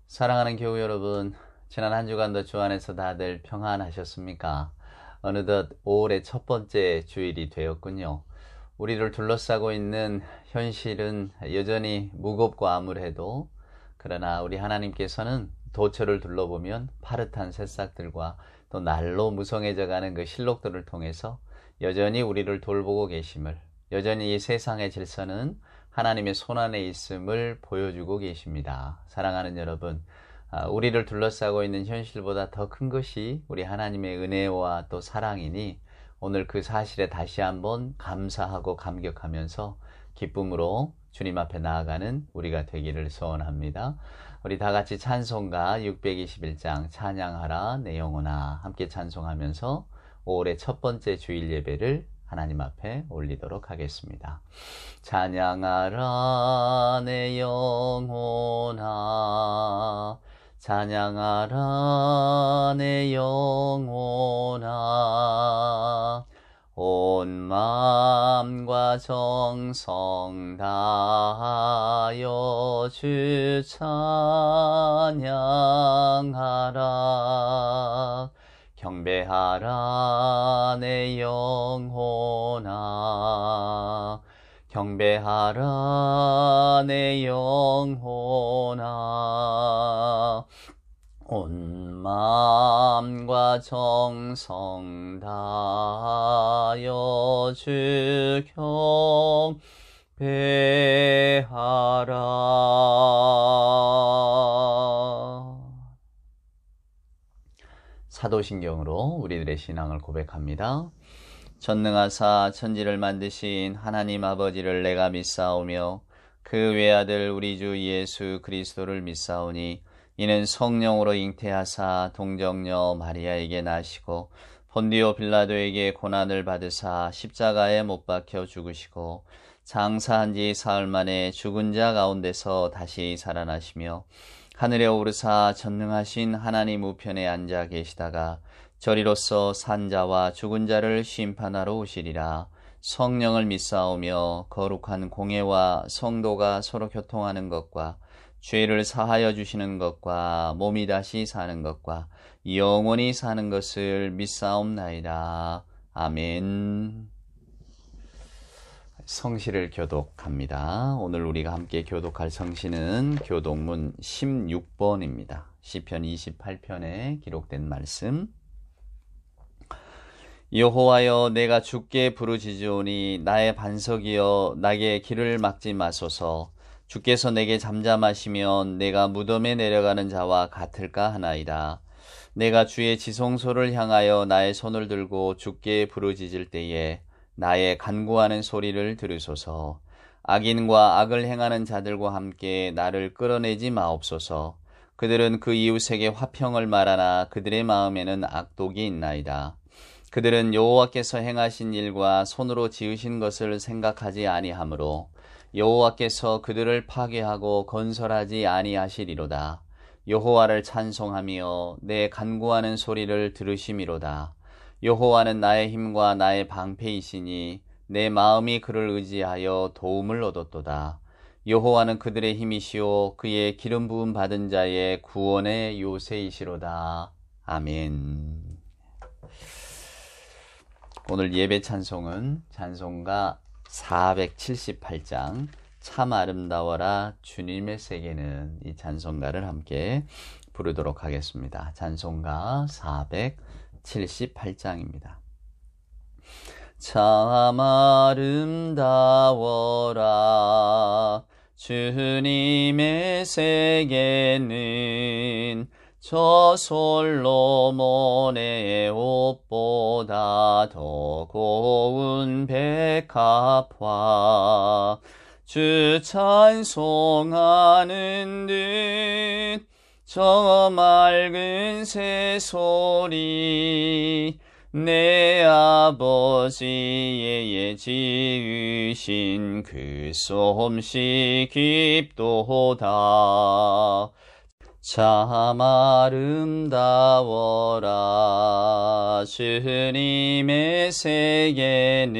사랑하는 교우 여러분, 지난 한 주간도 주 안에서 다들 평안하셨습니까? 어느덧 5월의 첫 번째 주일이 되었군요. 우리를 둘러싸고 있는 현실은 여전히 무겁고 암울해도, 그러나 우리 하나님께서는 도처를 둘러보면 파릇한 새싹들과 또 날로 무성해져가는 그 실록들을 통해서 여전히 우리를 돌보고 계심을, 여전히 이 세상의 질서는 하나님의 손안에 있음을 보여주고 계십니다. 사랑하는 여러분, 우리를 둘러싸고 있는 현실보다 더 큰 것이 우리 하나님의 은혜와 또 사랑이니 오늘 그 사실에 다시 한번 감사하고 감격하면서 기쁨으로 주님 앞에 나아가는 우리가 되기를 소원합니다. 우리 다 같이 찬송가 621장 찬양하라 내 영혼아 함께 찬송하면서 5월의 첫 번째 주일 예배를 하나님 앞에 올리도록 하겠습니다. 찬양하라 내 영혼아 찬양하라 내 영혼아 온 마음과 정성 다하여 주 찬양하라 경배하라 내 영혼아 경배하라 내 영혼아 온 마음과 정성 다하여 주 경배하라. 사도신경으로 우리들의 신앙을 고백합니다. 전능하사 천지를 만드신 하나님 아버지를 내가 믿사오며 그 외아들 우리 주 예수 그리스도를 믿사오니 이는 성령으로 잉태하사 동정녀 마리아에게 나시고 본디오 빌라도에게 고난을 받으사 십자가에 못 박혀 죽으시고 장사한 지 사흘 만에 죽은 자 가운데서 다시 살아나시며 하늘에 오르사 전능하신 하나님 우편에 앉아 계시다가 저리로서 산자와 죽은 자를 심판하러 오시리라. 성령을 믿사오며 거룩한 공예와 성도가 서로 교통하는 것과 죄를 사하여 주시는 것과 몸이 다시 사는 것과 영원히 사는 것을 믿사옵나이다. 아멘. 성시를 교독합니다. 오늘 우리가 함께 교독할 성시는 교독문 16번입니다. 시편 28편에 기록된 말씀. 여호와여 내가 주께 부르짖으오니 나의 반석이여 나게 길을 막지 마소서. 주께서 내게 잠잠하시면 내가 무덤에 내려가는 자와 같을까 하나이다. 내가 주의 지성소를 향하여 나의 손을 들고 주께 부르짖을 때에 나의 간구하는 소리를 들으소서. 악인과 악을 행하는 자들과 함께 나를 끌어내지 마옵소서. 그들은 그 이웃에게 화평을 말하나 그들의 마음에는 악독이 있나이다. 그들은 여호와께서 행하신 일과 손으로 지으신 것을 생각하지 아니하므로 여호와께서 그들을 파괴하고 건설하지 아니하시리로다. 여호와를 찬송하며 내 간구하는 소리를 들으심이로다. 여호와는 나의 힘과 나의 방패이시니 내 마음이 그를 의지하여 도움을 얻었도다. 여호와는 그들의 힘이시오 그의 기름 부음 받은 자의 구원의 요새이시로다. 아멘. 오늘 예배 찬송은 찬송가 478장 참 아름다워라 주님의 세계는, 이 찬송가를 함께 부르도록 하겠습니다. 찬송가 478장입니다. 참 아름다워라 주님의 세계는 저 솔로몬의 옷보다 더 고운 백합화 주 찬송하는 듯 저 맑은 새소리 내 아버지의 지으신 그 솜씨 깊도다. 참 아름다워라 주님의 세계는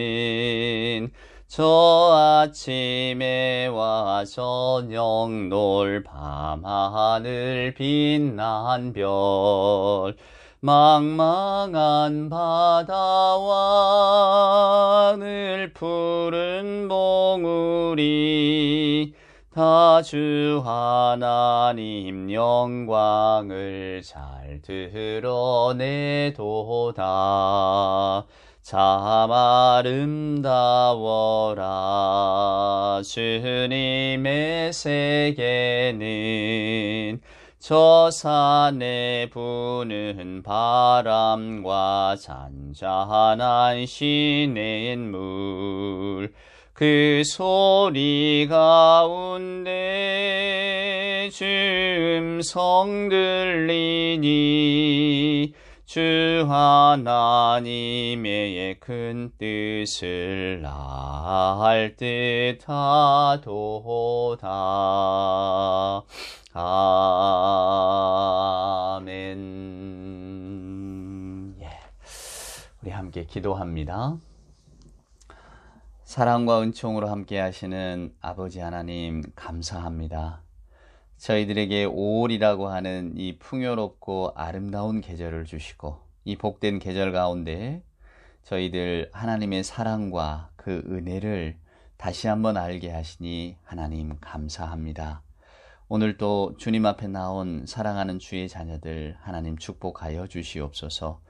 저 아침에와 저녁 놀 밤하늘 빛난 별 망망한 바다와 늘 푸른 봉우리 다 주 하나님 영광을 잘 드러내도다. 참 아름다워라 주님의 세계는 저 산에 부는 바람과 잔잔한 시냇물 그 소리 가운데 주 음성 들리니 주 하나님의 큰 뜻을 알 듯하도다. 아멘. 우리 함께 기도합니다. 사랑과 은총으로 함께 하시는 아버지 하나님 감사합니다. 저희들에게 5월이라고 하는 이 풍요롭고 아름다운 계절을 주시고 이 복된 계절 가운데 저희들 하나님의 사랑과 그 은혜를 다시 한번 알게 하시니 하나님 감사합니다. 오늘도 주님 앞에 나온 사랑하는 주의 자녀들 하나님 축복하여 주시옵소서.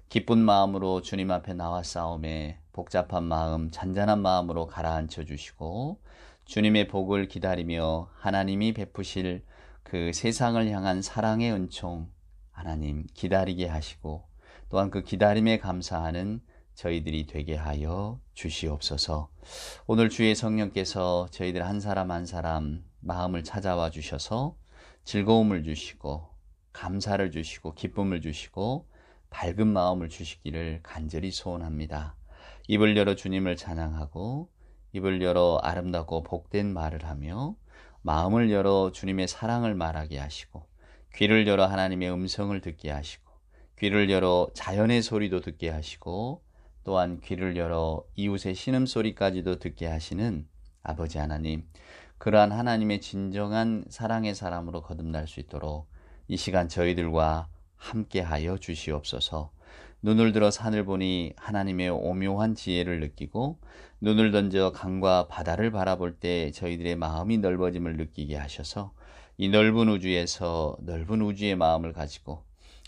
기쁜 마음으로 주님 앞에 나왔사오매 복잡한 마음, 잔잔한 마음으로 가라앉혀 주시고 주님의 복을 기다리며 하나님이 베푸실 그 세상을 향한 사랑의 은총 하나님 기다리게 하시고 또한 그 기다림에 감사하는 저희들이 되게 하여 주시옵소서. 오늘 주의 성령께서 저희들 한 사람 한 사람 마음을 찾아와 주셔서 즐거움을 주시고 감사를 주시고 기쁨을 주시고 밝은 마음을 주시기를 간절히 소원합니다. 입을 열어 주님을 찬양하고 입을 열어 아름답고 복된 말을 하며 마음을 열어 주님의 사랑을 말하게 하시고 귀를 열어 하나님의 음성을 듣게 하시고 귀를 열어 자연의 소리도 듣게 하시고 또한 귀를 열어 이웃의 신음소리까지도 듣게 하시는 아버지 하나님, 그러한 하나님의 진정한 사랑의 사람으로 거듭날 수 있도록 이 시간 저희들과 함께하여 주시옵소서. 눈을 들어 산을 보니 하나님의 오묘한 지혜를 느끼고 눈을 던져 강과 바다를 바라볼 때 저희들의 마음이 넓어짐을 느끼게 하셔서 이 넓은 우주에서 넓은 우주의 마음을 가지고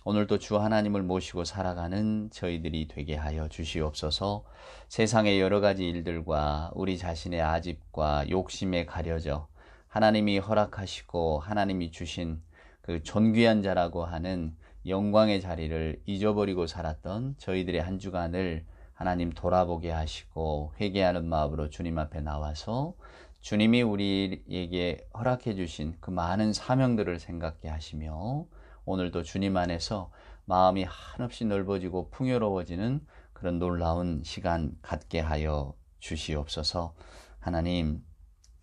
오늘도 주 하나님을 모시고 살아가는 저희들이 되게 하여 주시옵소서. 세상의 여러 가지 일들과 우리 자신의 아집과 욕심에 가려져 하나님이 허락하시고 하나님이 주신 그 존귀한 자라고 하는 영광의 자리를 잊어버리고 살았던 저희들의 한 주간을 하나님 돌아보게 하시고 회개하는 마음으로 주님 앞에 나와서 주님이 우리에게 허락해 주신 그 많은 사명들을 생각게 하시며 오늘도 주님 안에서 마음이 한없이 넓어지고 풍요로워지는 그런 놀라운 시간 갖게 하여 주시옵소서. 하나님,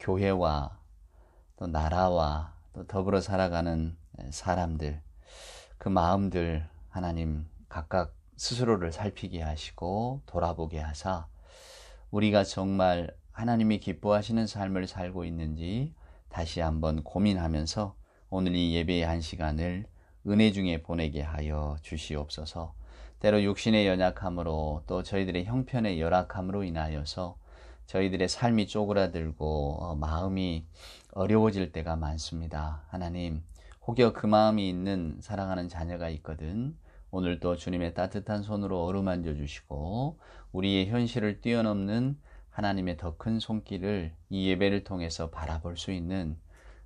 교회와 또 나라와 또 더불어 살아가는 사람들, 그 마음들 하나님 각각 스스로를 살피게 하시고 돌아보게 하사 우리가 정말 하나님이 기뻐하시는 삶을 살고 있는지 다시 한번 고민하면서 오늘 이 예배의 한 시간을 은혜 중에 보내게 하여 주시옵소서. 때로 육신의 연약함으로 또 저희들의 형편의 열악함으로 인하여서 저희들의 삶이 쪼그라들고 마음이 어려워질 때가 많습니다. 하나님, 혹여 그 마음이 있는 사랑하는 자녀가 있거든 오늘도 주님의 따뜻한 손으로 어루만져 주시고 우리의 현실을 뛰어넘는 하나님의 더 큰 손길을 이 예배를 통해서 바라볼 수 있는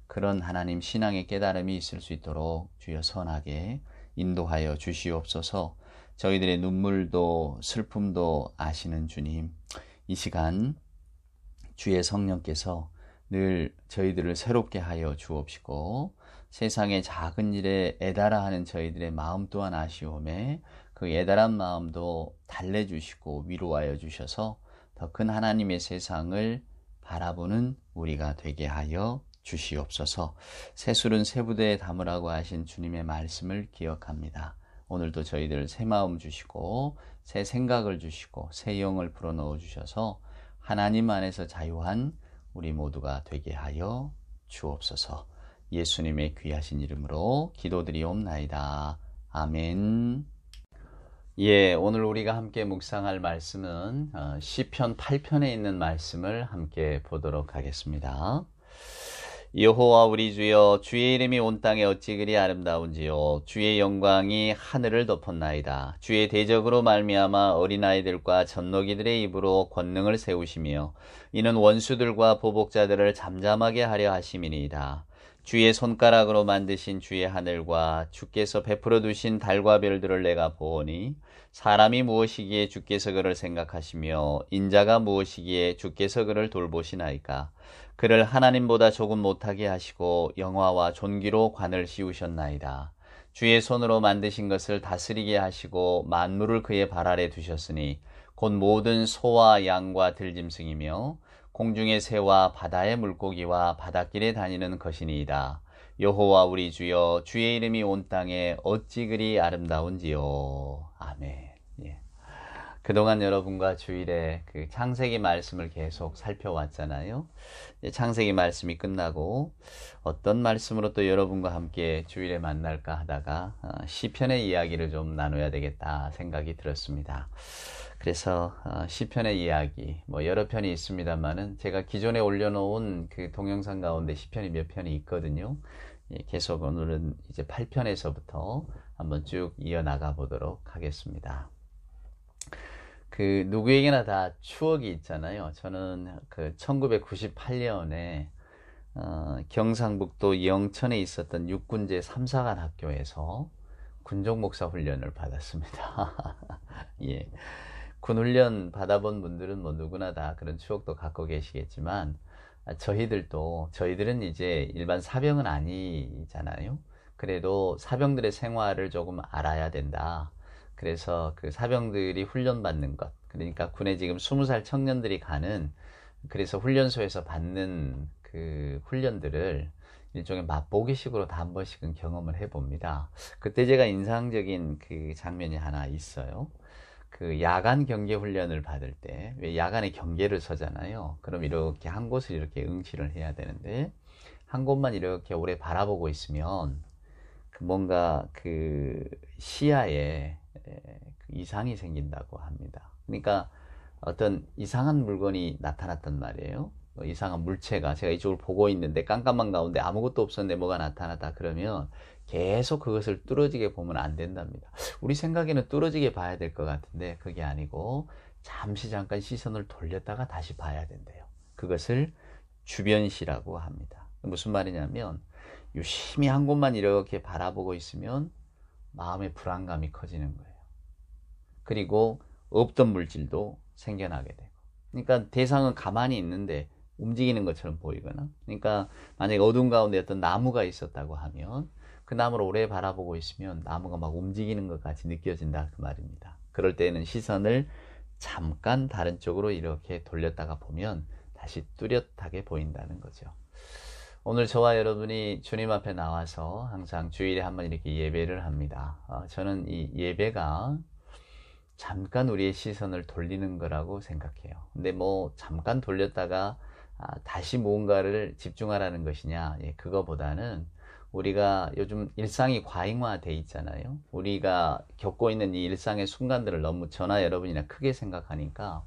그런 하나님 신앙의 깨달음이 있을 수 있도록 주여 선하게 인도하여 주시옵소서. 저희들의 눈물도 슬픔도 아시는 주님, 이 시간 주의 성령께서 늘 저희들을 새롭게 하여 주옵시고 세상의 작은 일에 애달아 하는 저희들의 마음 또한 아시오매 그 애달한 마음도 달래주시고 위로하여 주셔서 더 큰 하나님의 세상을 바라보는 우리가 되게 하여 주시옵소서. 새술은 새 부대에 담으라고 하신 주님의 말씀을 기억합니다. 오늘도 저희들 새 마음 주시고 새 생각을 주시고 새 영을 불어넣어 주셔서 하나님 안에서 자유한 우리 모두가 되게 하여 주옵소서. 예수님의 귀하신 이름으로 기도드리옵나이다. 아멘. 예, 오늘 우리가 함께 묵상할 말씀은 시편 8편에 있는 말씀을 함께 보도록 하겠습니다. 여호와 우리 주여, 주의 이름이 온 땅에 어찌 그리 아름다운지요. 주의 영광이 하늘을 덮었나이다. 주의 대적으로 말미암아 어린아이들과 젖먹이들의 입으로 권능을 세우시며 이는 원수들과 보복자들을 잠잠하게 하려 하심이니이다. 주의 손가락으로 만드신 주의 하늘과 주께서 베풀어 두신 달과 별들을 내가 보오니 사람이 무엇이기에 주께서 그를 생각하시며 인자가 무엇이기에 주께서 그를 돌보시나이까. 그를 하나님보다 조금 못하게 하시고 영화와 존귀로 관을 씌우셨나이다. 주의 손으로 만드신 것을 다스리게 하시고 만물을 그의 발 아래 두셨으니 곧 모든 소와 양과 들짐승이며 공중의 새와 바다의 물고기와 바닷길에 다니는 것이니이다. 여호와 우리 주여, 주의 이름이 온 땅에 어찌 그리 아름다운지요. 아멘. 예. 그동안 여러분과 주일에 그 창세기 말씀을 계속 살펴왔잖아요. 창세기 말씀이 끝나고 어떤 말씀으로 또 여러분과 함께 주일에 만날까 하다가 시편의 이야기를 좀 나눠야 되겠다 생각이 들었습니다. 그래서 시편의 이야기 여러 편이 있습니다만은 제가 기존에 올려놓은 그 동영상 가운데 시편이 몇 편이 있거든요. 계속 오늘은 이제 8편에서부터 한번 쭉 이어나가 보도록 하겠습니다. 그 누구에게나 다 추억이 있잖아요. 저는 그 1998년에 경상북도 영천에 있었던 육군제 3사관 학교에서 군종 목사 훈련을 받았습니다. 예. 군 훈련 받아본 분들은 누구나 다 그런 추억도 갖고 계시겠지만 저희들은 이제 일반 사병은 아니잖아요. 그래도 사병들의 생활을 조금 알아야 된다. 그래서 그 사병들이 훈련받는 것, 그러니까 군에 지금 20살 청년들이 가는, 그래서 훈련소에서 받는 그 훈련들을 일종의 맛보기식으로 다 한 번씩은 경험을 해봅니다. 그때 제가 인상적인 그 장면이 하나 있어요. 그 야간 경계 훈련을 받을 때, 왜 야간에 경계를 서잖아요. 그럼 이렇게 한 곳을 이렇게 응시를 해야 되는데, 한 곳만 이렇게 오래 바라보고 있으면 뭔가 그 시야에 이상이 생긴다고 합니다. 그러니까 어떤 이상한 물건이 나타났단 말이에요. 이상한 물체가, 제가 이쪽을 보고 있는데 깜깜한 가운데 아무것도 없었는데 뭐가 나타났다 그러면 계속 그것을 뚫어지게 보면 안 된답니다. 우리 생각에는 뚫어지게 봐야 될 것 같은데 그게 아니고 잠깐 시선을 돌렸다가 다시 봐야 된대요. 그것을 주변시라고 합니다. 무슨 말이냐면 유심히 한 곳만 이렇게 바라보고 있으면 마음의 불안감이 커지는 거예요. 그리고 없던 물질도 생겨나게 되고, 그러니까 대상은 가만히 있는데 움직이는 것처럼 보이거나, 그러니까 만약에 어두운 가운데 어떤 나무가 있었다고 하면 그 나무를 오래 바라보고 있으면 나무가 막 움직이는 것 같이 느껴진다 그 말입니다. 그럴 때는 시선을 잠깐 다른 쪽으로 이렇게 돌렸다가 보면 다시 뚜렷하게 보인다는 거죠. 오늘 저와 여러분이 주님 앞에 나와서 항상 주일에 한번 이렇게 예배를 합니다. 저는 이 예배가 잠깐 우리의 시선을 돌리는 거라고 생각해요. 근데 잠깐 돌렸다가 다시 무언가를 집중하라는 것이냐, 그거보다는 우리가 요즘 일상이 과잉화돼 있잖아요. 우리가 겪고 있는 이 일상의 순간들을 너무 저나 여러분이나 크게 생각하니까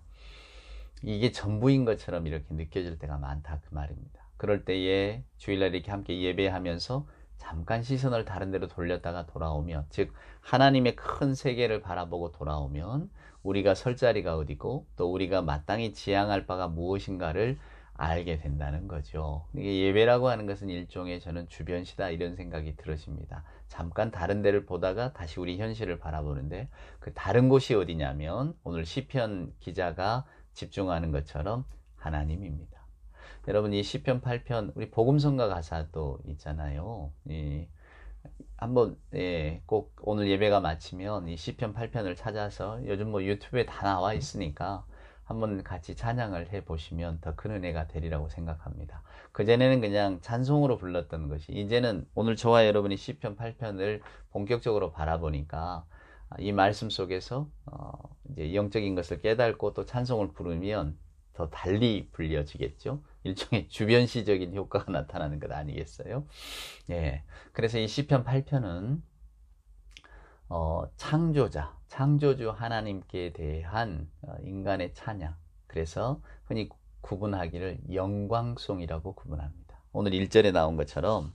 이게 전부인 것처럼 이렇게 느껴질 때가 많다 그 말입니다. 그럴 때에 주일날 이렇게 함께 예배하면서 잠깐 시선을 다른 데로 돌렸다가 돌아오면, 즉 하나님의 큰 세계를 바라보고 돌아오면 우리가 설 자리가 어디고 또 우리가 마땅히 지향할 바가 무엇인가를 알게 된다는 거죠. 이게 예배라고 하는 것은 일종의 저는 주변시다 이런 생각이 들으십니다. 잠깐 다른 데를 보다가 다시 우리 현실을 바라보는데 그 다른 곳이 어디냐면 오늘 시편 기자가 집중하는 것처럼 하나님입니다. 여러분 이 시편 8편 우리 복음성가 가사도 있잖아요. 한번 꼭 오늘 예배가 마치면 이 시편 8편을 찾아서 요즘 유튜브에 다 나와 있으니까 한번 같이 찬양을 해보시면 더 큰 은혜가 되리라고 생각합니다. 그전에는 그냥 찬송으로 불렀던 것이 이제는 오늘 저와 여러분이 시편 8편을 본격적으로 바라보니까 이 말씀 속에서 이제 영적인 것을 깨닫고 또 찬송을 부르면 더 달리 불려지겠죠. 일종의 주변시적인 효과가 나타나는 것 아니겠어요? 예. 그래서 이 시편 8편은 창조주 하나님께 대한 인간의 찬양. 그래서 흔히 구분하기를 영광송이라고 구분합니다. 오늘 1절에 나온 것처럼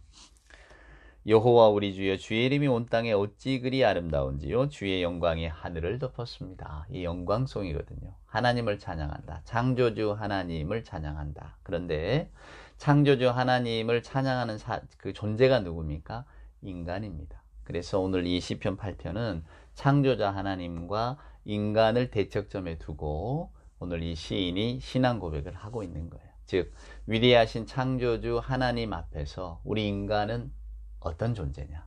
여호와 우리 주여 주의 이름이 온 땅에 어찌 그리 아름다운지요 주의 영광이 하늘을 덮었습니다. 이 영광송이거든요. 하나님을 찬양한다. 창조주 하나님을 찬양한다. 그런데 창조주 하나님을 찬양하는 그 존재가 누굽니까? 인간입니다. 그래서 오늘 이 시편 8편은 창조자 하나님과 인간을 대척점에 두고 오늘 이 시인이 신앙 고백을 하고 있는 거예요. 즉 위대하신 창조주 하나님 앞에서 우리 인간은 어떤 존재냐,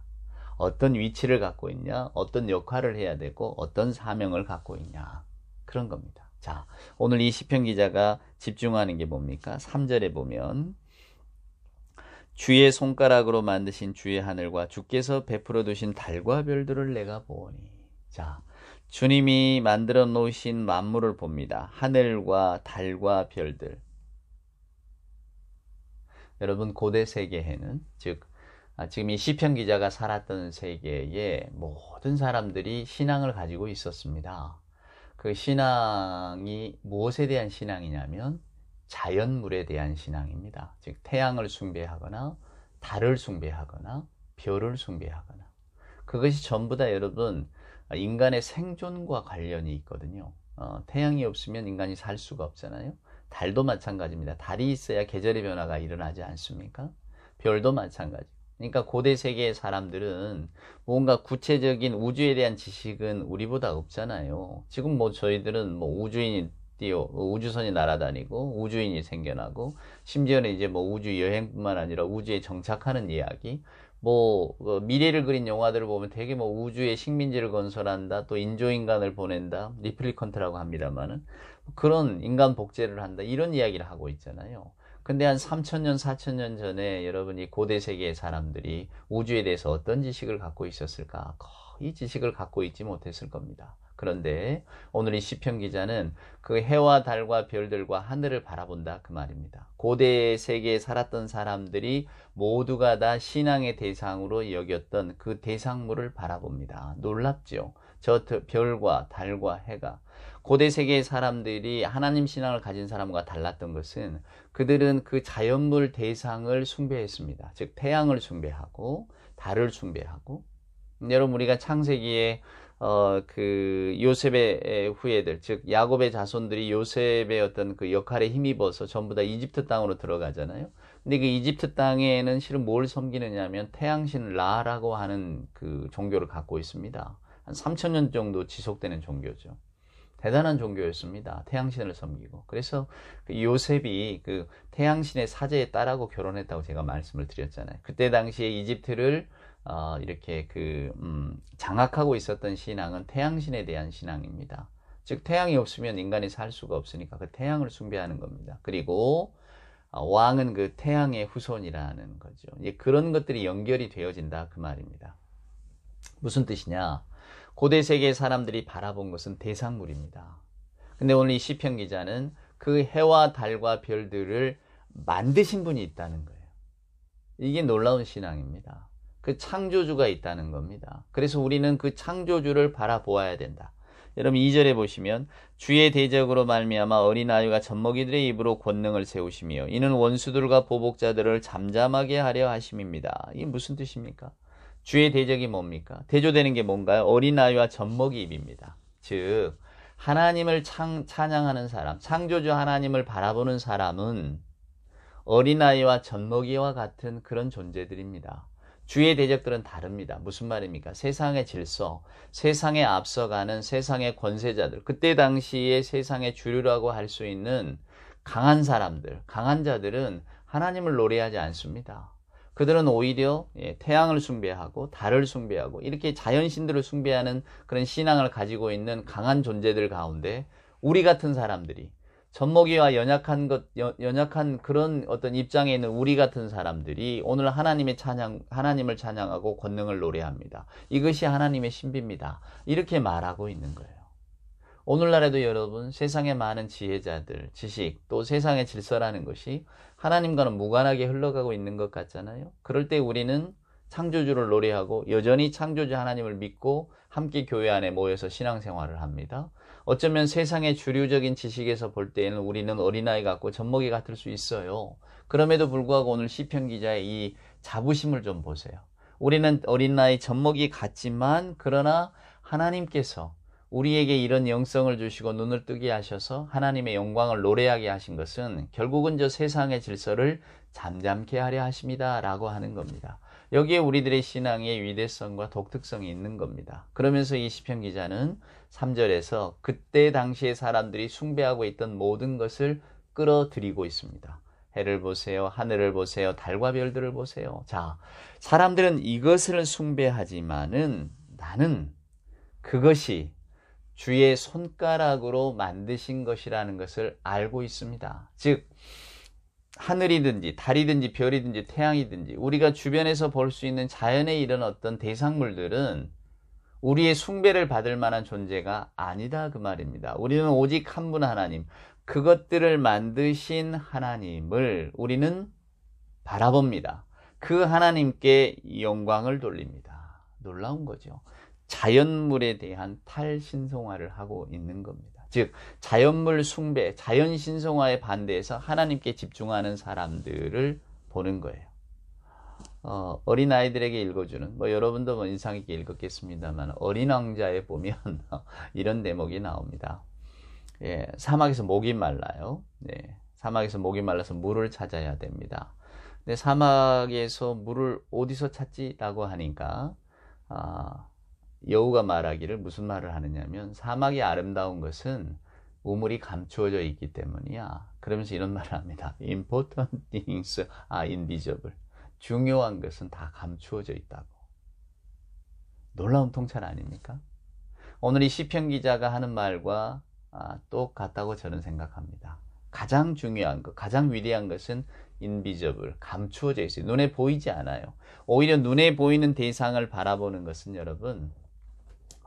어떤 위치를 갖고 있냐, 어떤 역할을 해야 되고 어떤 사명을 갖고 있냐, 그런 겁니다. 자, 오늘 이 시편 기자가 집중하는 게 뭡니까? 3절에 보면 주의 손가락으로 만드신 주의 하늘과 주께서 베풀어 두신 달과 별들을 내가 보오니. 자, 주님이 만들어 놓으신 만물을 봅니다. 하늘과 달과 별들. 여러분, 고대 세계에는 즉 지금 이 시편 기자가 살았던 세계에 모든 사람들이 신앙을 가지고 있었습니다. 그 신앙이 무엇에 대한 신앙이냐면 자연물에 대한 신앙입니다. 즉 태양을 숭배하거나 달을 숭배하거나 별을 숭배하거나 그것이 전부 다 여러분 인간의 생존과 관련이 있거든요. 태양이 없으면 인간이 살 수가 없잖아요. 달도 마찬가지입니다. 달이 있어야 계절의 변화가 일어나지 않습니까? 별도 마찬가지. 그러니까 고대 세계의 사람들은 뭔가 구체적인 우주에 대한 지식은 우리보다 없잖아요. 지금 뭐 저희들은 뭐 우주선이 날아다니고 우주인이 생겨나고 심지어는 이제 뭐 우주 여행뿐만 아니라 우주에 정착하는 이야기, 뭐 미래를 그린 영화들을 보면 되게 뭐 우주에 식민지를 건설한다, 또 인조인간을 보낸다, 리플리컨트라고 합니다만은 그런 인간 복제를 한다, 이런 이야기를 하고 있잖아요. 근데 한 3000년, 4000년 전에 여러분이 고대 세계의 사람들이 우주에 대해서 어떤 지식을 갖고 있었을까? 거의 지식을 갖고 있지 못했을 겁니다. 그런데 오늘 이 시편 기자는 그 해와 달과 별들과 하늘을 바라본다, 그 말입니다. 고대 세계에 살았던 사람들이 모두가 다 신앙의 대상으로 여겼던 그 대상물을 바라봅니다. 놀랍죠? 저 별과 달과 해가. 고대 세계의 사람들이 하나님 신앙을 가진 사람과 달랐던 것은 그들은 그 자연물 대상을 숭배했습니다. 즉 태양을 숭배하고 달을 숭배하고. 여러분, 우리가 창세기에 그 요셉의 후예들, 즉 야곱의 자손들이 요셉의 어떤 그 역할에 힘입어서 전부 다 이집트 땅으로 들어가잖아요. 근데 그 이집트 땅에는 실은 뭘 섬기느냐 하면 태양신 라라고 하는 그 종교를 갖고 있습니다. 한 3000년 정도 지속되는 종교죠. 대단한 종교였습니다. 태양신을 섬기고. 그래서 그 요셉이 그 태양신의 사제의 딸하고 결혼했다고 제가 말씀을 드렸잖아요. 그때 당시에 이집트를 이렇게 장악하고 있었던 신앙은 태양신에 대한 신앙입니다. 즉 태양이 없으면 인간이 살 수가 없으니까 그 태양을 숭배하는 겁니다. 그리고 왕은 그 태양의 후손이라는 거죠. 이제 그런 것들이 연결이 되어진다, 그 말입니다. 무슨 뜻이냐? 고대 세계의 사람들이 바라본 것은 대상물입니다. 근데 오늘 이 시편 기자는 그 해와 달과 별들을 만드신 분이 있다는 거예요. 이게 놀라운 신앙입니다. 그 창조주가 있다는 겁니다. 그래서 우리는 그 창조주를 바라보아야 된다. 여러분 2절에 보시면 주의 대적으로 말미암아 어린 아이가 젖먹이들의 입으로 권능을 세우시며 이는 원수들과 보복자들을 잠잠하게 하려 하심입니다. 이게 무슨 뜻입니까? 주의 대적이 뭡니까? 대조되는 게 뭔가요? 어린아이와 젖먹이 입입니다. 즉 하나님을 찬양하는 사람, 창조주 하나님을 바라보는 사람은 어린아이와 젖먹이와 같은 그런 존재들입니다. 주의 대적들은 다릅니다. 무슨 말입니까? 세상의 질서, 세상에 앞서가는 세상의 권세자들, 그때 당시에 세상의 주류라고 할 수 있는 강한 사람들, 강한 자들은 하나님을 노래하지 않습니다. 그들은 오히려 태양을 숭배하고 달을 숭배하고 이렇게 자연신들을 숭배하는 그런 신앙을 가지고 있는 강한 존재들 가운데 우리 같은 사람들이, 젖먹이와 연약한 그런 어떤 입장에 있는 우리 같은 사람들이 오늘 하나님을 찬양하고 권능을 노래합니다. 이것이 하나님의 신비입니다. 이렇게 말하고 있는 거예요. 오늘날에도 여러분 세상의 많은 지혜자들, 지식, 또 세상의 질서라는 것이 하나님과는 무관하게 흘러가고 있는 것 같잖아요. 그럴 때 우리는 창조주를 노래하고 여전히 창조주 하나님을 믿고 함께 교회 안에 모여서 신앙생활을 합니다. 어쩌면 세상의 주류적인 지식에서 볼 때에는 우리는 어린아이 같고 젖먹이 같을 수 있어요. 그럼에도 불구하고 오늘 시편 기자의 이 자부심을 좀 보세요. 우리는 어린아이 젖먹이 같지만 그러나 하나님께서 우리에게 이런 영성을 주시고 눈을 뜨게 하셔서 하나님의 영광을 노래하게 하신 것은 결국은 저 세상의 질서를 잠잠케 하려 하십니다 라고 하는 겁니다. 여기에 우리들의 신앙의 위대성과 독특성이 있는 겁니다. 그러면서 이 시편 기자는 3절에서 그때 당시의 사람들이 숭배하고 있던 모든 것을 끌어들이고 있습니다. 해를 보세요. 하늘을 보세요. 달과 별들을 보세요. 자, 사람들은 이것을 숭배하지만은 나는 그것이 주의 손가락으로 만드신 것이라는 것을 알고 있습니다. 즉 하늘이든지 달이든지 별이든지 태양이든지 우리가 주변에서 볼 수 있는 자연에 이런 어떤 대상물들은 우리의 숭배를 받을 만한 존재가 아니다 그 말입니다. 우리는 오직 한 분 하나님, 그것들을 만드신 하나님을 우리는 바라봅니다. 그 하나님께 영광을 돌립니다. 놀라운 거죠. 자연물에 대한 탈신성화를 하고 있는 겁니다. 즉 자연물 숭배, 자연신성화에 반대해서 하나님께 집중하는 사람들을 보는 거예요. 어린아이들에게 읽어주는, 여러분도 인상 있게 읽었겠습니다만 어린 왕자에 보면 이런 대목이 나옵니다. 예, 사막에서 목이 말라요. 네, 사막에서 목이 말라서 물을 찾아야 됩니다. 근데 사막에서 물을 어디서 찾지? 라고 하니까 여우가 말하기를 무슨 말을 하느냐면 사막이 아름다운 것은 우물이 감추어져 있기 때문이야. 그러면서 이런 말을 합니다. Important things are invisible. 중요한 것은 다 감추어져 있다고. 놀라운 통찰 아닙니까? 오늘 이 시편 기자가 하는 말과 똑같다고 저는 생각합니다. 가장 중요한 것, 가장 위대한 것은 invisible, 감추어져 있어요. 눈에 보이지 않아요. 오히려 눈에 보이는 대상을 바라보는 것은 여러분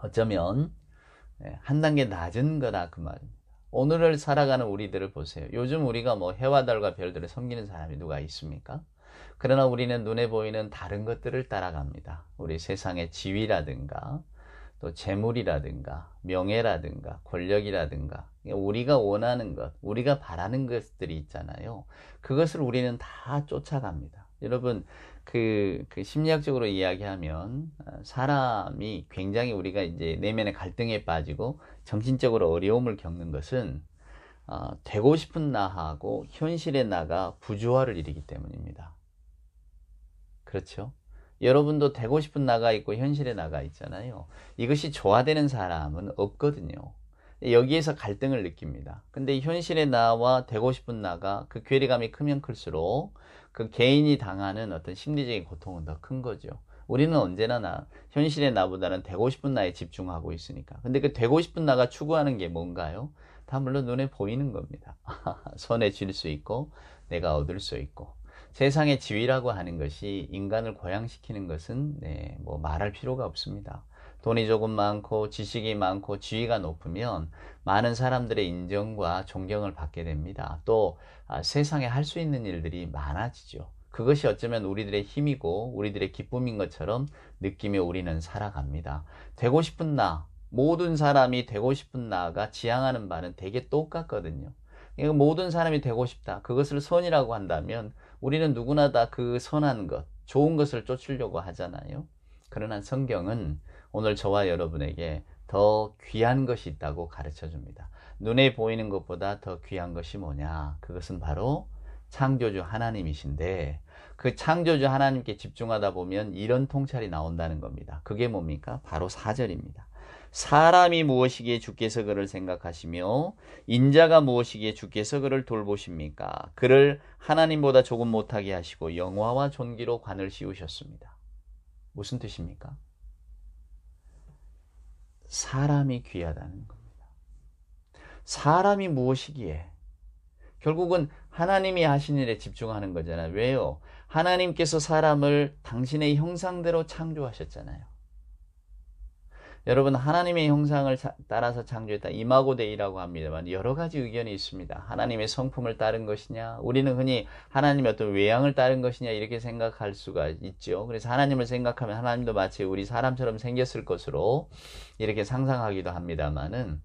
어쩌면 한 단계 낮은 거다 그 말입니다. 오늘을 살아가는 우리들을 보세요. 요즘 우리가 해와 달과 별들을 섬기는 사람이 누가 있습니까? 그러나 우리는 눈에 보이는 다른 것들을 따라갑니다. 우리 세상의 지위라든가 또 재물이라든가 명예라든가 권력이라든가 우리가 원하는 것, 우리가 바라는 것들이 있잖아요. 그것을 우리는 다 쫓아갑니다. 여러분 그 심리학적으로 이야기하면 사람이 굉장히 우리가 이제 내면의 갈등에 빠지고 정신적으로 어려움을 겪는 것은 되고 싶은 나하고 현실의 나가 부조화를 이루기 때문입니다. 그렇죠? 여러분도 되고 싶은 나가 있고 현실의 나가 있잖아요. 이것이 조화되는 사람은 없거든요. 여기에서 갈등을 느낍니다. 근데 현실의 나와 되고 싶은 나가 그 괴리감이 크면 클수록 그 개인이 당하는 어떤 심리적인 고통은 더 큰 거죠. 우리는 언제나 현실의 나보다는 되고 싶은 나에 집중하고 있으니까. 근데 그 되고 싶은 나가 추구하는 게 뭔가요? 다 물론 눈에 보이는 겁니다. 손에 쥘 수 있고 내가 얻을 수 있고. 세상의 지위라고 하는 것이 인간을 고양시키는 것은 말할 필요가 없습니다. 돈이 조금 많고 지식이 많고 지위가 높으면 많은 사람들의 인정과 존경을 받게 됩니다. 또 세상에 할 수 있는 일들이 많아지죠. 그것이 어쩌면 우리들의 힘이고 우리들의 기쁨인 것처럼 느끼며 우리는 살아갑니다. 되고 싶은 나, 모든 사람이 되고 싶은 나가 지향하는 바는 되게 똑같거든요. 모든 사람이 되고 싶다. 그것을 선이라고 한다면 우리는 누구나 다 그 선한 것, 좋은 것을 쫓으려고 하잖아요. 그러나 성경은 오늘 저와 여러분에게 더 귀한 것이 있다고 가르쳐 줍니다. 눈에 보이는 것보다 더 귀한 것이 뭐냐? 그것은 바로 창조주 하나님이신데 그 창조주 하나님께 집중하다 보면 이런 통찰이 나온다는 겁니다. 그게 뭡니까? 바로 4절입니다. 사람이 무엇이기에 주께서 그를 생각하시며 인자가 무엇이기에 주께서 그를 돌보십니까? 그를 하나님보다 조금 못하게 하시고 영화와 존귀로 관을 씌우셨습니다. 무슨 뜻입니까? 사람이 귀하다는 겁니다. 사람이 무엇이기에? 결국은 하나님이 하신 일에 집중하는 거잖아요. 왜요? 하나님께서 사람을 당신의 형상대로 창조하셨잖아요. 여러분 하나님의 형상을 따라서 창조했다. 이마고 데이라고 합니다만 여러 가지 의견이 있습니다. 하나님의 성품을 따른 것이냐, 우리는 흔히 하나님의 어떤 외양을 따른 것이냐 이렇게 생각할 수가 있죠. 그래서 하나님을 생각하면 하나님도 마치 우리 사람처럼 생겼을 것으로 이렇게 상상하기도 합니다만은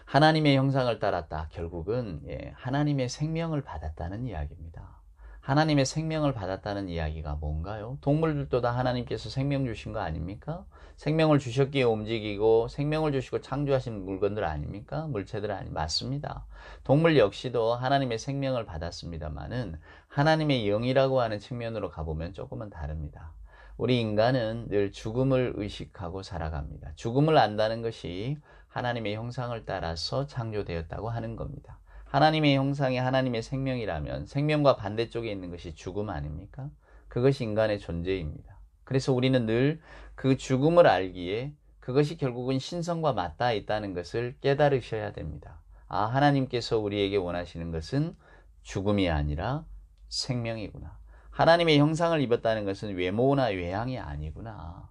하나님의 형상을 따랐다. 결국은 하나님의 생명을 받았다는 이야기입니다. 하나님의 생명을 받았다는 이야기가 뭔가요? 동물들도 다 하나님께서 생명 주신 거 아닙니까? 생명을 주셨기에 움직이고 생명을 주시고 창조하신 물건들 아닙니까? 물체들 맞습니다. 동물 역시도 하나님의 생명을 받았습니다만은 하나님의 영이라고 하는 측면으로 가보면 조금은 다릅니다. 우리 인간은 늘 죽음을 의식하고 살아갑니다. 죽음을 안다는 것이 하나님의 형상을 따라서 창조되었다고 하는 겁니다. 하나님의 형상이 하나님의 생명이라면 생명과 반대쪽에 있는 것이 죽음 아닙니까? 그것이 인간의 존재입니다. 그래서 우리는 늘 그 죽음을 알기에 그것이 결국은 신성과 맞닿아 있다는 것을 깨달으셔야 됩니다. 아, 하나님께서 우리에게 원하시는 것은 죽음이 아니라 생명이구나. 하나님의 형상을 입었다는 것은 외모나 외향이 아니구나.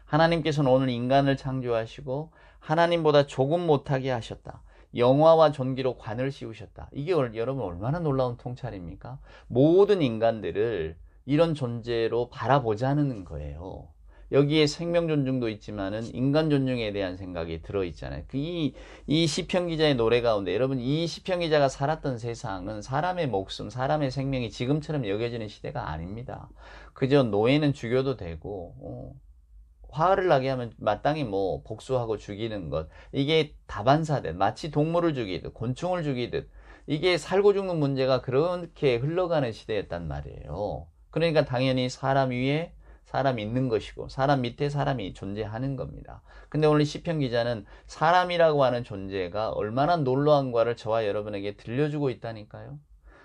하나님께서는 오늘 인간을 창조하시고 하나님보다 조금 못하게 하셨다. 영화와 존귀로 관을 씌우셨다. 이게 여러분 얼마나 놀라운 통찰입니까? 모든 인간들을 이런 존재로 바라보자는 거예요. 여기에 생명 존중도 있지만은 인간 존중에 대한 생각이 들어있잖아요. 이 시편 기자의 노래 가운데 여러분 이 시편 기자가 살았던 세상은 사람의 목숨, 사람의 생명이 지금처럼 여겨지는 시대가 아닙니다. 그저 노예는 죽여도 되고 화를 나게 하면 마땅히 복수하고 죽이는 것, 이게 다반사된 마치 동물을 죽이듯 곤충을 죽이듯 이게 살고 죽는 문제가 그렇게 흘러가는 시대였단 말이에요. 그러니까 당연히 사람 위에 사람이 있는 것이고 사람 밑에 사람이 존재하는 겁니다. 근데 오늘 시편 기자는 사람이라고 하는 존재가 얼마나 놀라운가를 저와 여러분에게 들려주고 있다니까요.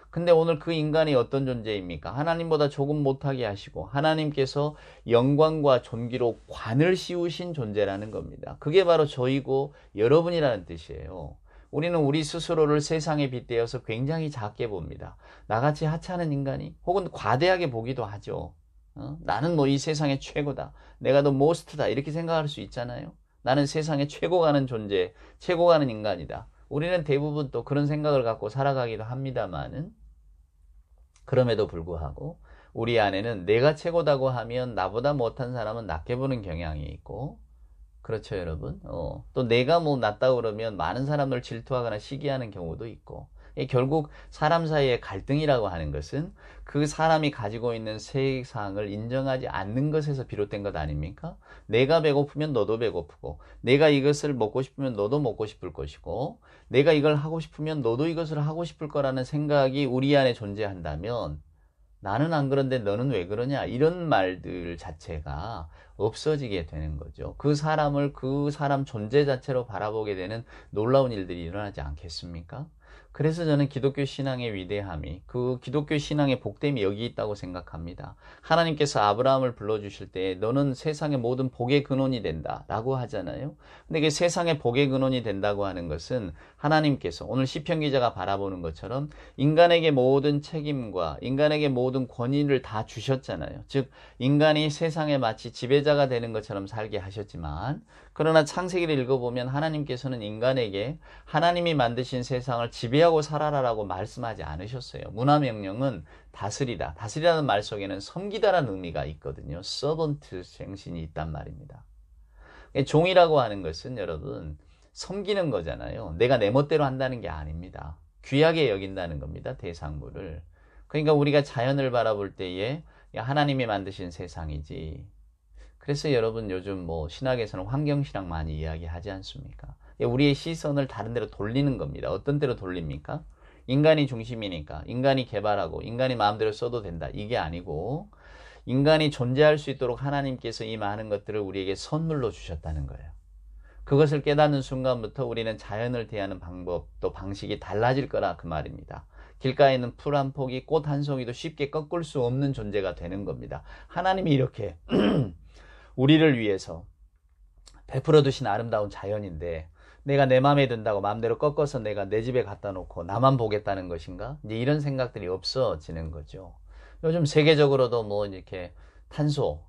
근데 오늘 그 인간이 어떤 존재입니까? 하나님보다 조금 못하게 하시고 하나님께서 영광과 존귀로 관을 씌우신 존재라는 겁니다. 그게 바로 저이고 여러분이라는 뜻이에요. 우리는 우리 스스로를 세상에 빗대어서 굉장히 작게 봅니다. 나같이 하찮은 인간이 혹은 과대하게 보기도 하죠. 나는 이 세상의 최고다. 내가 더 모스트다. 이렇게 생각할 수 있잖아요. 나는 세상의 최고 가는 존재, 최고 가는 인간이다. 우리는 대부분 또 그런 생각을 갖고 살아가기도 합니다만은 그럼에도 불구하고 우리 안에는 내가 최고다고 하면 나보다 못한 사람은 낮게 보는 경향이 있고 그렇죠 여러분. 또 내가 낮다고 그러면 많은 사람들 질투하거나 시기하는 경우도 있고 결국 사람 사이의 갈등이라고 하는 것은 그 사람이 가지고 있는 세상을 인정하지 않는 것에서 비롯된 것 아닙니까? 내가 배고프면 너도 배고프고 내가 이것을 먹고 싶으면 너도 먹고 싶을 것이고 내가 이걸 하고 싶으면 너도 이것을 하고 싶을 거라는 생각이 우리 안에 존재한다면 나는 안 그런데 너는 왜 그러냐 이런 말들 자체가 없어지게 되는 거죠. 그 사람을 그 사람 존재 자체로 바라보게 되는 놀라운 일들이 일어나지 않겠습니까? 그래서 저는 기독교 신앙의 위대함이 그 기독교 신앙의 복됨이 여기 있다고 생각합니다. 하나님께서 아브라함을 불러주실 때 너는 세상의 모든 복의 근원이 된다 라고 하잖아요. 근데 그 세상의 복의 근원이 된다고 하는 것은 하나님께서 오늘 시편 기자가 바라보는 것처럼 인간에게 모든 책임과 인간에게 모든 권위를 다 주셨잖아요. 즉 인간이 세상에 마치 지배자가 되는 것처럼 살게 하셨지만 그러나 창세기를 읽어보면 하나님께서는 인간에게 하나님이 만드신 세상을 지배하고 살아라라고 말씀하지 않으셨어요. 문화명령은 다스리다. 다스리라는 말 속에는 섬기다라는 의미가 있거든요. 서번트 정신이 있단 말입니다. 종이라고 하는 것은 여러분 섬기는 거잖아요. 내가 내 멋대로 한다는 게 아닙니다. 귀하게 여긴다는 겁니다. 대상물을. 그러니까 우리가 자연을 바라볼 때에 하나님이 만드신 세상이지. 그래서 여러분 요즘 신학에서는 환경신학 많이 이야기하지 않습니까? 우리의 시선을 다른 데로 돌리는 겁니다. 어떤 데로 돌립니까? 인간이 중심이니까 인간이 개발하고 인간이 마음대로 써도 된다. 이게 아니고 인간이 존재할 수 있도록 하나님께서 이 많은 것들을 우리에게 선물로 주셨다는 거예요. 그것을 깨닫는 순간부터 우리는 자연을 대하는 방법 또 방식이 달라질 거라 그 말입니다. 길가에 있는 풀 한 포기, 꽃 한 송이도 쉽게 꺾을 수 없는 존재가 되는 겁니다. 하나님이 이렇게 우리를 위해서 베풀어 두신 아름다운 자연인데 내가 내 마음에 든다고 마음대로 꺾어서 내가 내 집에 갖다 놓고 나만 보겠다는 것인가? 이제 이런 생각들이 없어지는 거죠. 요즘 세계적으로도 이렇게 탄소,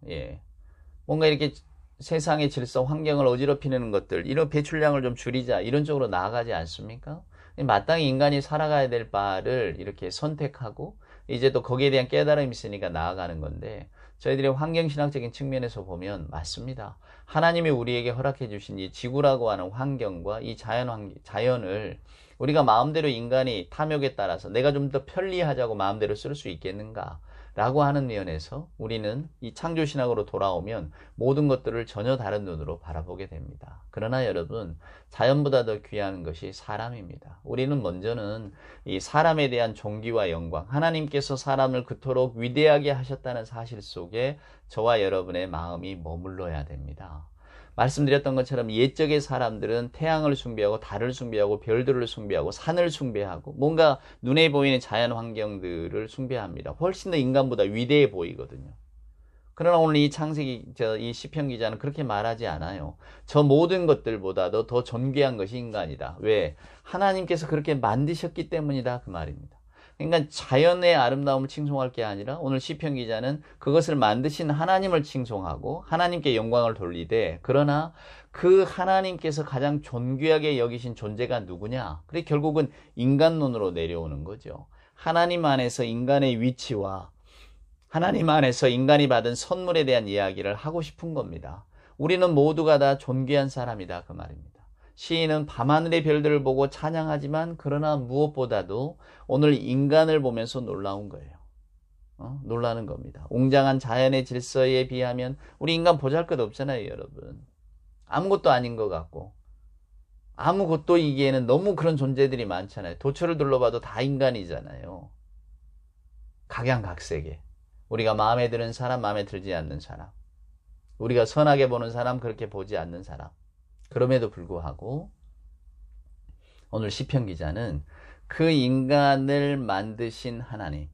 뭔가 이렇게 세상의 질서, 환경을 어지럽히는 것들, 이런 배출량을 좀 줄이자, 이런 쪽으로 나아가지 않습니까? 마땅히 인간이 살아가야 될 바를 이렇게 선택하고 이제 또 거기에 대한 깨달음이 있으니까 나아가는 건데, 저희들이 환경신학적인 측면에서 보면 맞습니다. 하나님이 우리에게 허락해 주신 이 지구라고 하는 환경과 이 자연을 우리가 마음대로 인간이 탐욕에 따라서 내가 좀 더 편리하자고 마음대로 쓸 수 있겠는가 라고 하는 면에서 우리는 이 창조신학으로 돌아오면 모든 것들을 전혀 다른 눈으로 바라보게 됩니다. 그러나 여러분, 자연보다 더 귀한 것이 사람입니다. 우리는 먼저는 이 사람에 대한 존귀와 영광, 하나님께서 사람을 그토록 위대하게 하셨다는 사실 속에 저와 여러분의 마음이 머물러야 됩니다. 말씀드렸던 것처럼 옛적의 사람들은 태양을 숭배하고 달을 숭배하고 별들을 숭배하고 산을 숭배하고 뭔가 눈에 보이는 자연 환경들을 숭배합니다. 훨씬 더 인간보다 위대해 보이거든요. 그러나 오늘 이 창세기, 이 시편 기자는 그렇게 말하지 않아요. 저 모든 것들보다도 더 존귀한 것이 인간이다. 왜? 하나님께서 그렇게 만드셨기 때문이다. 그 말입니다. 그러니까 자연의 아름다움을 칭송할 게 아니라 오늘 시편 기자는 그것을 만드신 하나님을 칭송하고 하나님께 영광을 돌리되, 그러나 그 하나님께서 가장 존귀하게 여기신 존재가 누구냐? 그게 결국은 인간론으로 내려오는 거죠. 하나님 안에서 인간의 위치와 하나님 안에서 인간이 받은 선물에 대한 이야기를 하고 싶은 겁니다. 우리는 모두가 다 존귀한 사람이다. 그 말입니다. 시인은 밤하늘의 별들을 보고 찬양하지만 그러나 무엇보다도 오늘 인간을 보면서 놀라운 거예요. 놀라는 겁니다. 웅장한 자연의 질서에 비하면 우리 인간 보잘것없잖아요, 여러분. 아무것도 아닌 것 같고 아무것도 이기에는 너무 그런 존재들이 많잖아요. 도처를 둘러봐도 다 인간이잖아요. 각양각색의. 우리가 마음에 드는 사람, 마음에 들지 않는 사람. 우리가 선하게 보는 사람, 그렇게 보지 않는 사람. 그럼에도 불구하고 오늘 시편 기자는 그 인간을 만드신 하나님,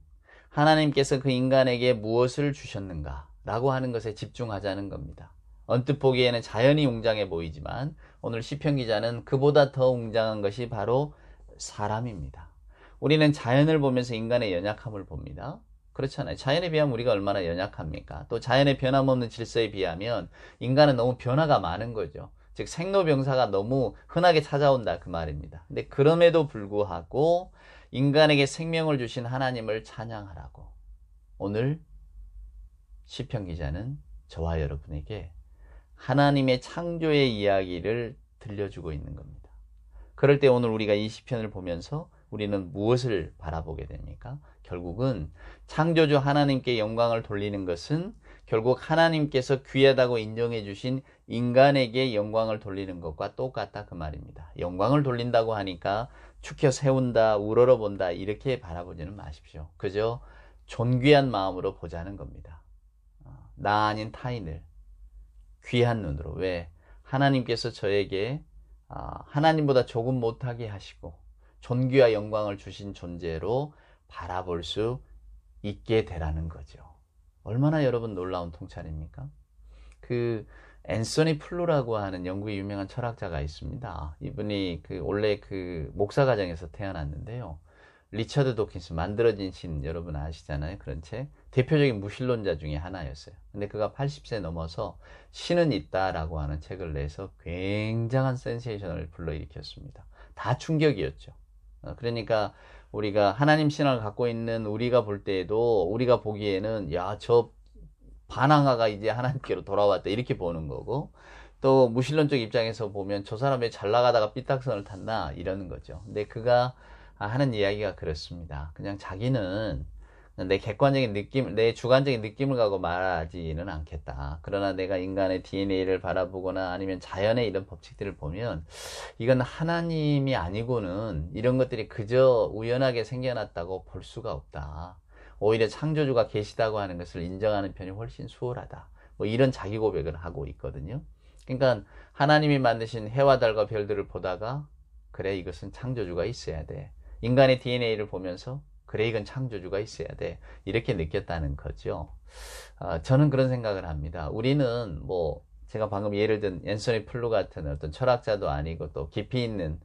하나님께서 그 인간에게 무엇을 주셨는가 라고 하는 것에 집중하자는 겁니다. 언뜻 보기에는 자연이 웅장해 보이지만 오늘 시편 기자는 그보다 더 웅장한 것이 바로 사람입니다. 우리는 자연을 보면서 인간의 연약함을 봅니다. 그렇잖아요. 자연에 비하면 우리가 얼마나 연약합니까? 또 자연의 변함없는 질서에 비하면 인간은 너무 변화가 많은 거죠. 즉 생로병사가 너무 흔하게 찾아온다 그 말입니다. 근데 그럼에도 불구하고 인간에게 생명을 주신 하나님을 찬양하라고 오늘 시편 기자는 저와 여러분에게 하나님의 창조의 이야기를 들려주고 있는 겁니다. 그럴 때 오늘 우리가 이 시편을 보면서 우리는 무엇을 바라보게 됩니까? 결국은 창조주 하나님께 영광을 돌리는 것은 결국 하나님께서 귀하다고 인정해 주신 인간에게 영광을 돌리는 것과 똑같다 그 말입니다. 영광을 돌린다고 하니까 축혀 세운다, 우러러본다 이렇게 바라보지는 마십시오. 그저 존귀한 마음으로 보자는 겁니다. 나 아닌 타인을 귀한 눈으로. 왜? 하나님께서 저에게 하나님보다 조금 못하게 하시고 존귀와 영광을 주신 존재로 바라볼 수 있게 되라는 거죠. 얼마나 여러분 놀라운 통찰입니까? 그 앤서니 플루라고 하는 영국의 유명한 철학자가 있습니다. 이분이 원래 목사 가정에서 태어났는데요. 리처드 도킨스 만들어진 신 여러분 아시잖아요. 그런 책 대표적인 무신론자 중에 하나였어요. 근데 그가 80세 넘어서 신은 있다라고 하는 책을 내서 굉장한 센세이션을 불러일으켰습니다. 다 충격이었죠. 그러니까 우리가 하나님 신앙을 갖고 있는 우리가 볼 때에도 우리가 보기에는 야, 저 반항아가 이제 하나님께로 돌아왔다 이렇게 보는 거고, 또 무신론적 입장에서 보면 저 사람 왜 잘 나가다가 삐딱선을 탔나 이러는 거죠. 근데 그가 하는 이야기가 그렇습니다. 그냥 자기는 내 객관적인 느낌, 내 주관적인 느낌을 갖고 말하지는 않겠다. 그러나 내가 인간의 DNA를 바라보거나 아니면 자연의 이런 법칙들을 보면 이건 하나님이 아니고는 이런 것들이 그저 우연하게 생겨났다고 볼 수가 없다. 오히려 창조주가 계시다고 하는 것을 인정하는 편이 훨씬 수월하다. 뭐 이런 자기 고백을 하고 있거든요. 그러니까 하나님이 만드신 해와 달과 별들을 보다가 그래 이것은 창조주가 있어야 돼. 인간의 DNA를 보면서 그래 이건 창조주가 있어야 돼. 이렇게 느꼈다는 거죠. 저는 그런 생각을 합니다. 우리는 제가 방금 예를 든 앤서니 플루 같은 어떤 철학자도 아니고 또 깊이 있는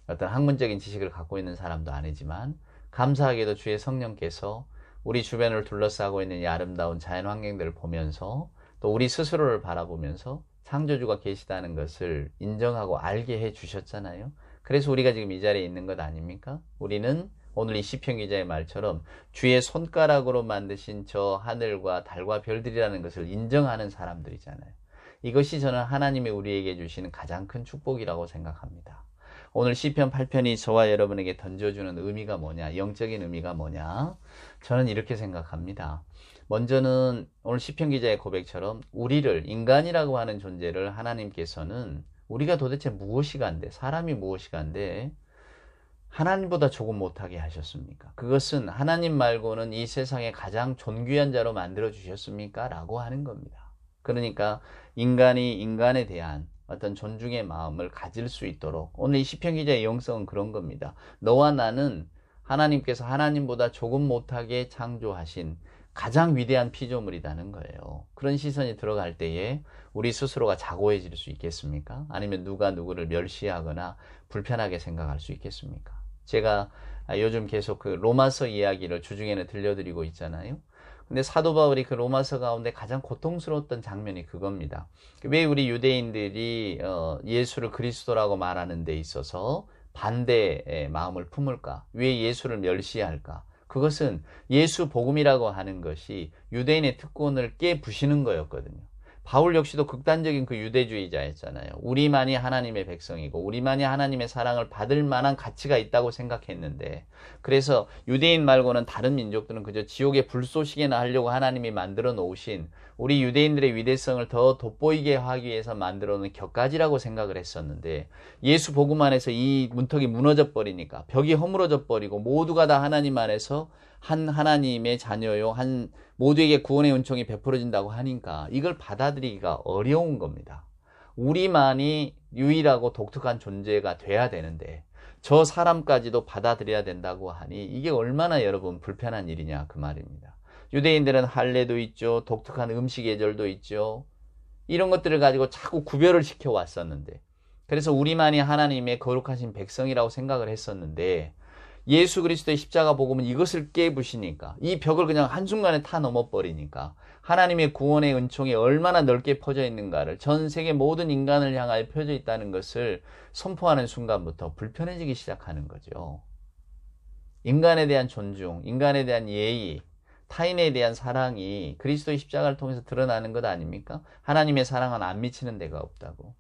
어떤 학문적인 지식을 갖고 있는 사람도 아니지만 감사하게도 주의 성령께서 우리 주변을 둘러싸고 있는 이 아름다운 자연 환경들을 보면서 또 우리 스스로를 바라보면서 창조주가 계시다는 것을 인정하고 알게 해 주셨잖아요. 그래서 우리가 지금 이 자리에 있는 것 아닙니까? 우리는 오늘 이 시편 기자의 말처럼 주의 손가락으로 만드신 저 하늘과 달과 별들이라는 것을 인정하는 사람들이잖아요. 이것이 저는 하나님이 우리에게 주시는 가장 큰 축복이라고 생각합니다. 오늘 시편 8편이 저와 여러분에게 던져주는 의미가 뭐냐, 영적인 의미가 뭐냐, 저는 이렇게 생각합니다. 먼저는 오늘 시편 기자의 고백처럼 우리를, 인간이라고 하는 존재를 하나님께서는 우리가 도대체 무엇이 간데, 사람이 무엇이 간데 하나님보다 조금 못하게 하셨습니까? 그것은 하나님 말고는 이 세상에 가장 존귀한 자로 만들어 주셨습니까? 라고 하는 겁니다. 그러니까 인간이 인간에 대한 어떤 존중의 마음을 가질 수 있도록, 오늘 이 시편 기자의 영성은 그런 겁니다. 너와 나는 하나님께서 하나님보다 조금 못하게 창조하신 가장 위대한 피조물이라는 거예요. 그런 시선이 들어갈 때에 우리 스스로가 자고해질 수 있겠습니까? 아니면 누가 누구를 멸시하거나 불편하게 생각할 수 있겠습니까? 제가 요즘 계속 그 로마서 이야기를 주중에는 들려드리고 있잖아요. 근데 사도 바울이 그 로마서 가운데 가장 고통스러웠던 장면이 그겁니다. 왜 우리 유대인들이 예수를 그리스도라고 말하는 데 있어서 반대의 마음을 품을까? 왜 예수를 멸시할까? 그것은 예수 복음이라고 하는 것이 유대인의 특권을 깨부시는 거였거든요. 바울 역시도 극단적인 그 유대주의자였잖아요. 우리만이 하나님의 백성이고 우리만이 하나님의 사랑을 받을 만한 가치가 있다고 생각했는데, 그래서 유대인 말고는 다른 민족들은 그저 지옥의 불쏘시개나 하려고 하나님이 만들어 놓으신 우리 유대인들의 위대성을 더 돋보이게 하기 위해서 만들어 놓은 격가지라고 생각을 했었는데, 예수 복음 안에서 이 문턱이 무너져 버리니까, 벽이 허물어져 버리고 모두가 다 하나님 안에서 한 하나님의 자녀요, 한 모두에게 구원의 은총이 베풀어진다고 하니까 이걸 받아들이기가 어려운 겁니다. 우리만이 유일하고 독특한 존재가 돼야 되는데 저 사람까지도 받아들여야 된다고 하니 이게 얼마나 여러분 불편한 일이냐, 그 말입니다. 유대인들은 할례도 있죠, 독특한 음식 예절도 있죠. 이런 것들을 가지고 자꾸 구별을 시켜 왔었는데, 그래서 우리만이 하나님의 거룩하신 백성이라고 생각을 했었는데, 예수 그리스도의 십자가 복음은 이것을 깨부시니까, 이 벽을 그냥 한순간에 타 넘어버리니까 하나님의 구원의 은총이 얼마나 넓게 퍼져 있는가를, 전 세계 모든 인간을 향하여 펴져 있다는 것을 선포하는 순간부터 불편해지기 시작하는 거죠. 인간에 대한 존중, 인간에 대한 예의, 타인에 대한 사랑이 그리스도의 십자가를 통해서 드러나는 것 아닙니까? 하나님의 사랑은 안 미치는 데가 없다고.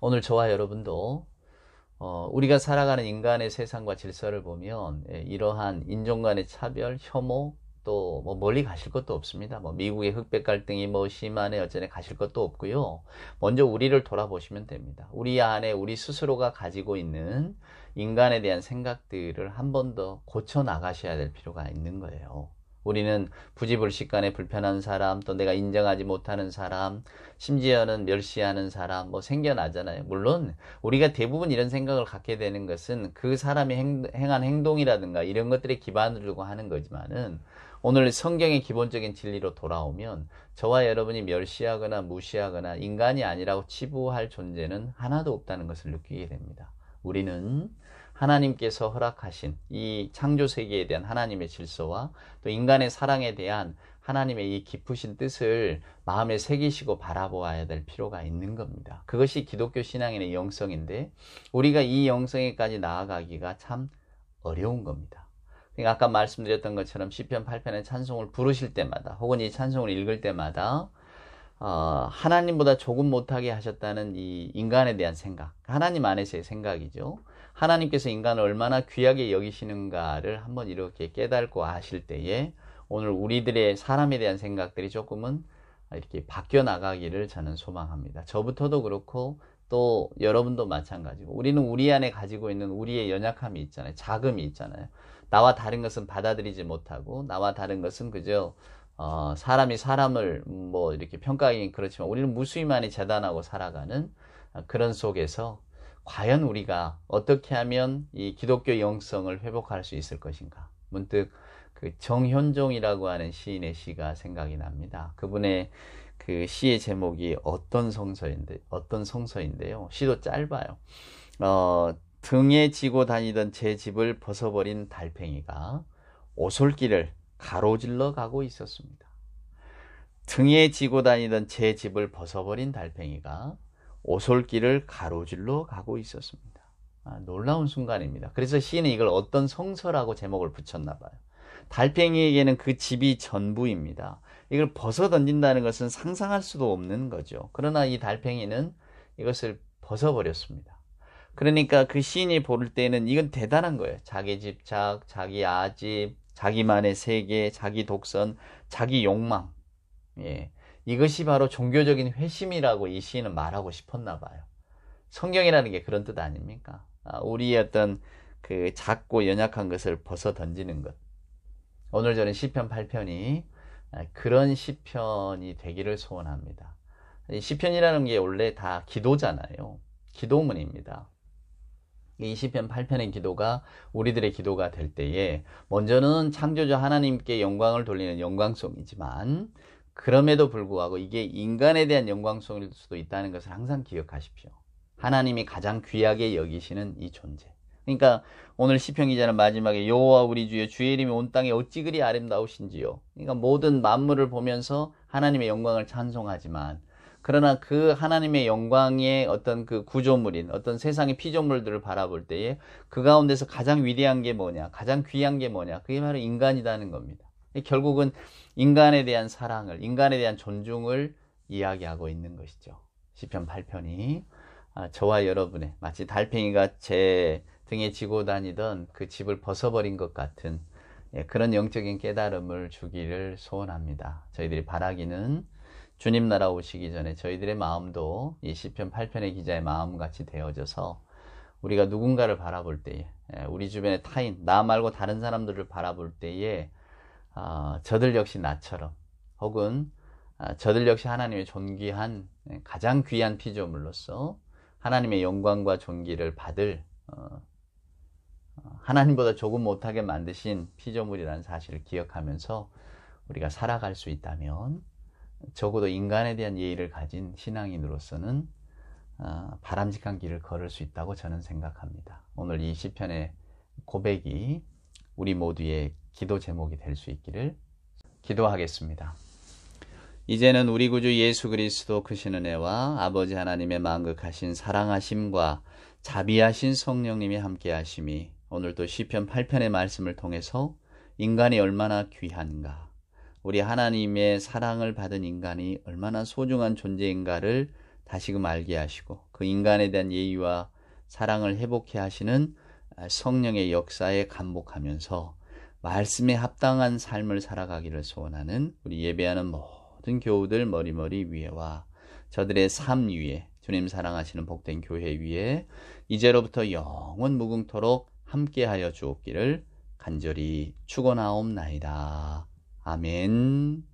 오늘 저와 여러분도 우리가 살아가는 인간의 세상과 질서를 보면 이러한 인종 간의 차별, 혐오, 또 뭐 멀리 가실 것도 없습니다. 뭐 미국의 흑백 갈등이 뭐 심한에 어쩌네 가실 것도 없고요. 먼저 우리를 돌아보시면 됩니다. 우리 안에 우리 스스로가 가지고 있는 인간에 대한 생각들을 한 번 더 고쳐 나가셔야 될 필요가 있는 거예요. 우리는 부지불식간에 불편한 사람, 또 내가 인정하지 못하는 사람, 심지어는 멸시하는 사람 뭐 생겨나잖아요. 물론 우리가 대부분 이런 생각을 갖게 되는 것은 그 사람이 행한 행동이라든가 이런 것들에 기반을 두고 하는 거지만은, 오늘 성경의 기본적인 진리로 돌아오면 저와 여러분이 멸시하거나 무시하거나 인간이 아니라고 치부할 존재는 하나도 없다는 것을 느끼게 됩니다. 우리는 하나님께서 허락하신 이 창조 세계에 대한 하나님의 질서와 또 인간의 사랑에 대한 하나님의 이 깊으신 뜻을 마음에 새기시고 바라보아야 될 필요가 있는 겁니다. 그것이 기독교 신앙인의 영성인데, 우리가 이 영성에까지 나아가기가 참 어려운 겁니다. 그러니까 아까 말씀드렸던 것처럼 시편 8편의 찬송을 부르실 때마다, 혹은 이 찬송을 읽을 때마다 하나님보다 조금 못하게 하셨다는 이 인간에 대한 생각, 하나님 안에서의 생각이죠. 하나님께서 인간을 얼마나 귀하게 여기시는가를 한번 이렇게 깨닫고 아실 때에 오늘 우리들의 사람에 대한 생각들이 조금은 이렇게 바뀌어 나가기를 저는 소망합니다. 저부터도 그렇고 또 여러분도 마찬가지고, 우리는 우리 안에 가지고 있는 우리의 연약함이 있잖아요. 자금이 있잖아요. 나와 다른 것은 받아들이지 못하고, 나와 다른 것은 그저 사람이 사람을 뭐 이렇게 평가하기는 그렇지만 우리는 무수히 많이 재단하고 살아가는 그런 속에서 과연 우리가 어떻게 하면 이 기독교 영성을 회복할 수 있을 것인가. 문득 그 정현종이라고 하는 시인의 시가 생각이 납니다. 그분의 그 시의 제목이 어떤 성서인데요. 시도 짧아요. 등에 지고 다니던 제 집을 벗어버린 달팽이가 오솔길을 가로질러 가고 있었습니다. 등에 지고 다니던 제 집을 벗어버린 달팽이가 오솔길을 가로질러 가고 있었습니다. 놀라운 순간입니다. 그래서 시인은 이걸 어떤 성서라고 제목을 붙였나 봐요. 달팽이에게는 그 집이 전부입니다. 이걸 벗어 던진다는 것은 상상할 수도 없는 거죠. 그러나 이 달팽이는 이것을 벗어버렸습니다. 그러니까 그 시인이 볼 때는 이건 대단한 거예요. 자기 집착, 자기 아집, 자기만의 세계, 자기 독선, 자기 욕망. 예. 이것이 바로 종교적인 회심이라고 이 시인은 말하고 싶었나 봐요. 성경이라는 게 그런 뜻 아닙니까? 우리의 어떤 그 작고 연약한 것을 벗어 던지는 것. 오늘 저는 시편 8편이 그런 시편이 되기를 소원합니다. 이 시편이라는 게 원래 다 기도잖아요. 기도문입니다. 이 시편 8편의 기도가 우리들의 기도가 될 때에 먼저는 창조주 하나님께 영광을 돌리는 영광송이지만 그럼에도 불구하고 이게 인간에 대한 영광송일 수도 있다는 것을 항상 기억하십시오. 하나님이 가장 귀하게 여기시는 이 존재. 그러니까 오늘 시편 기자는 마지막에 여호와 우리 주여 주의 이름이 온 땅에 어찌 그리 아름다우신지요. 그러니까 모든 만물을 보면서 하나님의 영광을 찬송하지만 그러나 그 하나님의 영광의 어떤 그 구조물인 어떤 세상의 피조물들을 바라볼 때에 그 가운데서 가장 위대한 게 뭐냐, 가장 귀한 게 뭐냐, 그게 바로 인간이라는 겁니다. 결국은 인간에 대한 사랑을, 인간에 대한 존중을 이야기하고 있는 것이죠. 시편 8편이 저와 여러분의 마치 달팽이가 제 등에 지고 다니던 그 집을 벗어버린 것 같은 그런 영적인 깨달음을 주기를 소원합니다. 저희들이 바라기는 주님 나라 오시기 전에 저희들의 마음도 이 시편 8편의 기자의 마음같이 되어져서 우리가 누군가를 바라볼 때에 우리 주변의 타인, 나 말고 다른 사람들을 바라볼 때에 저들 역시 나처럼 혹은 저들 역시 하나님의 존귀한 가장 귀한 피조물로서 하나님의 영광과 존귀를 받을 하나님보다 조금 못하게 만드신 피조물이라는 사실을 기억하면서 우리가 살아갈 수 있다면 적어도 인간에 대한 예의를 가진 신앙인으로서는 바람직한 길을 걸을 수 있다고 저는 생각합니다. 오늘 이 시편의 고백이 우리 모두의 기도 제목이 될 수 있기를 기도하겠습니다. 이제는 우리 구주 예수 그리스도 크신 은혜와 아버지 하나님의 만극하신 사랑하심과 자비하신 성령님이 함께 하심이 오늘도 시편 8편의 말씀을 통해서 인간이 얼마나 귀한가, 우리 하나님의 사랑을 받은 인간이 얼마나 소중한 존재인가를 다시금 알게 하시고 그 인간에 대한 예의와 사랑을 회복해 하시는 성령의 역사에 감복하면서 말씀에 합당한 삶을 살아가기를 소원하는 우리 예배하는 모든 교우들 머리머리 위에와 저들의 삶 위에 주님 사랑하시는 복된 교회 위에 이제로부터 영원 무궁토록 함께하여 주옵기를 간절히 축원하옵나이다. 아멘.